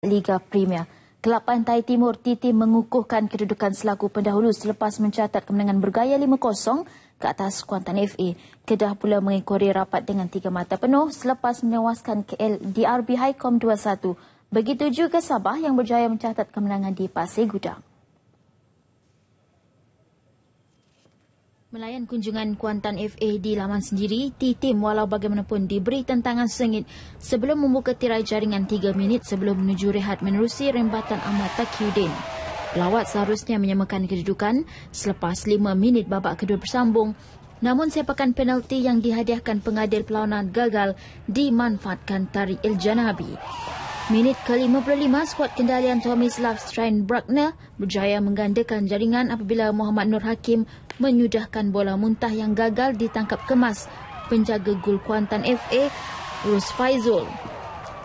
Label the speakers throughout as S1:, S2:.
S1: Liga Premier. Kelab Pantai Timur Titi mengukuhkan kedudukan selaku pendahulu selepas mencatat kemenangan bergaya 5-0 ke atas Kuantan FA. Kedah pula mengekori rapat dengan 3 mata penuh selepas menewaskan KL DRB Highcom 2-1. Begitu juga Sabah yang berjaya mencatat kemenangan di Pasir Gudang. Melayan kunjungan Kuantan FA di laman sendiri, T-Team walau bagaimanapun diberi tantangan sengit sebelum membuka tirai jaringan 3 minit sebelum menuju rehat menerusi rembatan Ahmad Taqiyuddin. Pelawat seharusnya menyamakan kedudukan selepas 5 minit babak kedua bersambung. Namun sepakan penalti yang dihadiahkan pengadil perlawanan gagal dimanfaatkan Tariq El-Janabi. Minit ke-55, skuad kendalian Tomislav Steinbruckner berjaya menggandakan jaringan apabila Muhammad Nur Hakim menyudahkan bola muntah yang gagal ditangkap kemas penjaga gol Kuantan FA, Rus Faizul.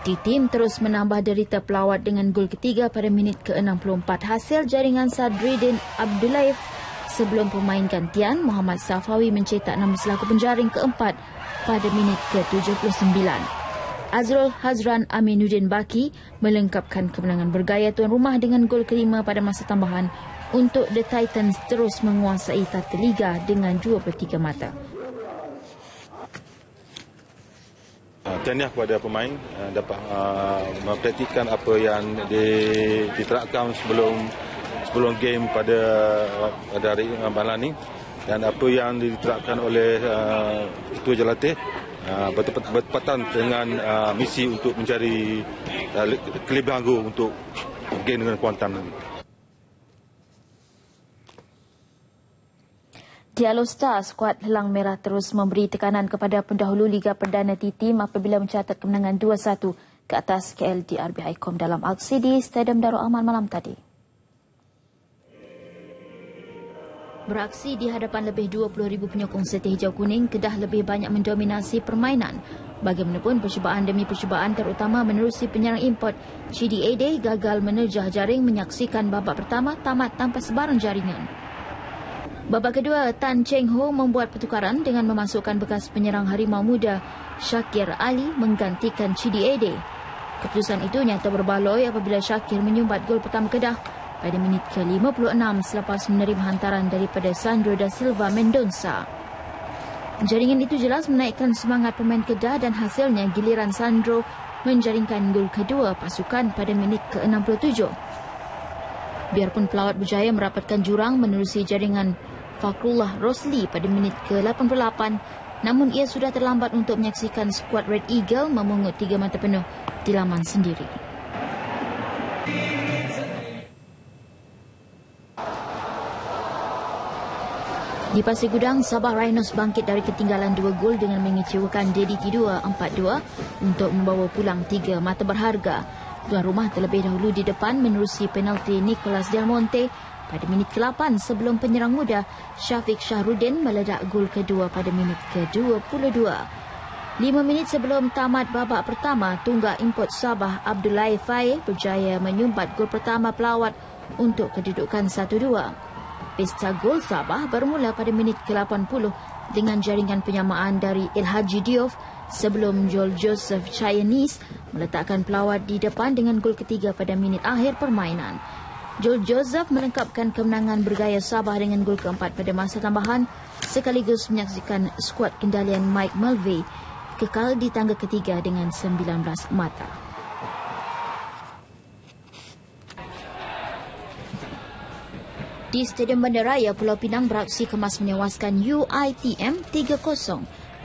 S1: T-Team terus menambah derita pelawat dengan gol ketiga pada minit ke-64 hasil jaringan Sadriddin Abdullaif sebelum pemain gantian Muhammad Safawi mencetak nama selaku penjaring keempat pada minit ke-79. Azrul Hazran Aminuddin Baki melengkapkan kemenangan bergaya tuan rumah dengan gol kelima pada masa tambahan untuk The Titans terus menguasai tata liga dengan 23 mata.
S2: Tahniah kepada pemain dapat mempraktikkan apa yang diterapkan sebelum game pada hari malam ini dan apa yang diterapkan oleh ketua jurulatih bertepatan dengan misi untuk mencari kelebihan gol untuk game dengan Kuantan ini.
S1: Di Alostar, skuad Helang Merah terus memberi tekanan kepada pendahulu Liga Perdana T-Team apabila mencatat kemenangan 2-1 ke atas KL DRB Highcom dalam aksi di Stadium Darul Aman malam tadi. Beraksi di hadapan lebih 20,000 penyokong Setia Hijau Kuning, Kedah lebih banyak mendominasi permainan. Bagaimanapun percubaan demi percubaan terutama menerusi penyerang import Chidi Ade gagal menerjah jaring menyaksikan babak pertama tamat tanpa sebarang jaringan. Babak kedua, Tan Cheng Ho membuat pertukaran dengan memasukkan bekas penyerang Harimau Muda Shakir Ali menggantikan Chidi Ade. Keputusan itu nyata berbaloi apabila Shakir menyumbat gol pertama Kedah pada minit ke-56 selepas menerima hantaran daripada Sandro da Silva Mendonça. Jaringan itu jelas menaikkan semangat pemain Kedah dan hasilnya giliran Sandro menjaringkan gol kedua pasukan pada minit ke-67. Biarpun pelawat berjaya merapatkan jurang menerusi jaringan Fakrullah Rosli pada minit ke-88, namun ia sudah terlambat untuk menyaksikan skuad Red Eagle memungut 3 mata penuh di laman sendiri. Di Pasir Gudang, Sabah Rhinos bangkit dari ketinggalan 2 gol dengan mengecewakan DDT 2 4-2 untuk membawa pulang 3 mata berharga. Tuan rumah terlebih dahulu di depan menerusi penalti Nicholas Del Monte pada minit ke-8 sebelum penyerang muda Syafiq Shahruddin meledak gol kedua pada minit ke-22. 5 minit sebelum tamat babak pertama, tunggak import Sabah Abdullahi Faye berjaya menyumbat gol pertama pelawat untuk kedudukan 1-2. Pesta gol Sabah bermula pada minit ke-80 dengan jaringan penyamaan dari Ilhaji Diouf sebelum Joel Joseph Chinese meletakkan pelawat di depan dengan gol ketiga pada minit akhir permainan. Joel Joseph melengkapkan kemenangan bergaya Sabah dengan gol keempat pada masa tambahan sekaligus menyaksikan skuad kendalian Mike Mulvey kekal di tangga ketiga dengan 19 mata. Di Stadium Bandaraya, Pulau Pinang beraksi kemas menewaskan UiTM 3-0.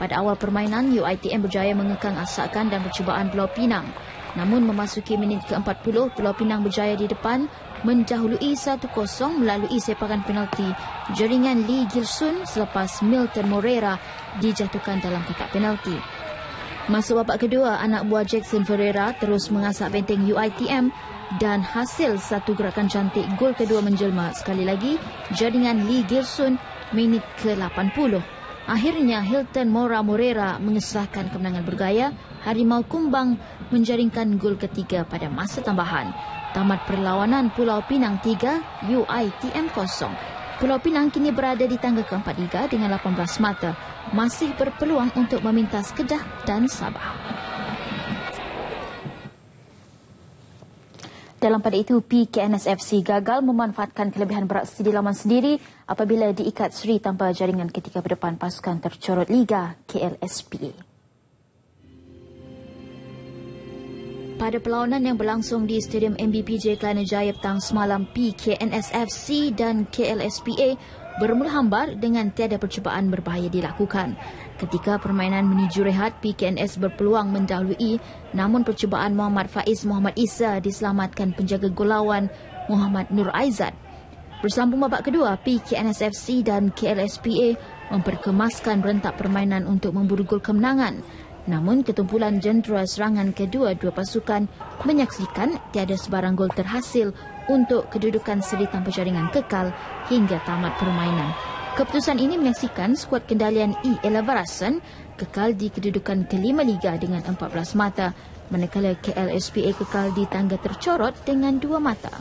S1: Pada awal permainan, UiTM berjaya mengekang asakan dan percubaan Pulau Pinang. Namun memasuki minit ke-40, Pulau Pinang berjaya di depan mendahului 1-0 melalui sepakan penalti jaringan Lee Gilsun selepas Milton Moreira dijatuhkan dalam kotak penalti. Masuk babak kedua, anak buah Jackson Ferreira terus mengasak benteng UiTM dan hasil satu gerakan cantik gol kedua menjelma sekali lagi jaringan Lee Gilsun minit ke-80. Akhirnya Hilton Mora Moreira mengesahkan kemenangan bergaya. Harimau Kumbang menjaringkan gol ketiga pada masa tambahan. Tamat perlawanan Pulau Pinang 3, UiTM 0. Pulau Pinang kini berada di tangga keempat liga dengan 18 mata. Masih berpeluang untuk memintas Kedah dan Sabah. Dalam pada itu, PKNSFC gagal memanfaatkan kelebihan beraksi di laman sendiri apabila diikat seri tanpa jaringan ketika berdepan pasukan tercorot Liga KLSPA. Pada perlawanan yang berlangsung di Stadium MBPJ Kelana Jaya petang semalam, PKNSFC dan KLSPA bermula hambar dengan tiada percubaan berbahaya dilakukan. Ketika permainan menuju rehat, PKNS berpeluang mendahului, namun percubaan Muhammad Faiz Muhammad Isa diselamatkan penjaga gol lawan Muhammad Nur Aizat. Bersambung babak kedua, PKNSFC dan KLSPA memperkemaskan rentak permainan untuk memburu gol kemenangan. Namun ketumpulan jentera serangan kedua-dua pasukan menyaksikan tiada sebarang gol terhasil untuk kedudukan seri tanpa jaringan kekal hingga tamat permainan. Keputusan ini menyaksikan skuad kendalian Ella Barasan kekal di kedudukan kelima Liga dengan 14 mata, manakala KLSPA kekal di tangga tercorot dengan 2 mata.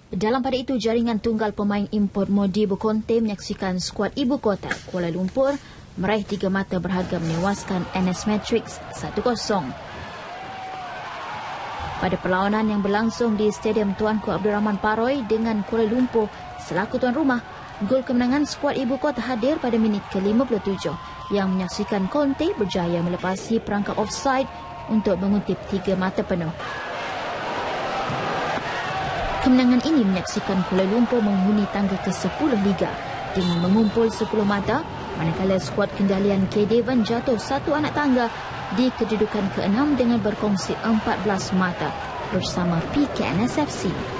S1: Dalam pada itu, jaringan tunggal pemain import Modibo Conte menyaksikan skuad ibu kota Kuala Lumpur meraih 3 mata berharga menewaskan NS Matrix 1-0. Pada perlawanan yang berlangsung di Stadium Tuanku Abdul Rahman Paroi dengan Kuala Lumpur selaku tuan rumah, gol kemenangan skuad ibu kota hadir pada minit ke-57 yang menyaksikan Conte berjaya melepasi perangkap offside untuk mengutip 3 mata penuh. Kemenangan ini menyaksikan Kuala Lumpur menghuni tangga ke-10 Liga dengan mengumpul 10 mata, manakala skuad kendalian K. Devon jatuh 1 anak tangga di kedudukan ke-6 dengan berkongsi 14 mata bersama PKNSFC.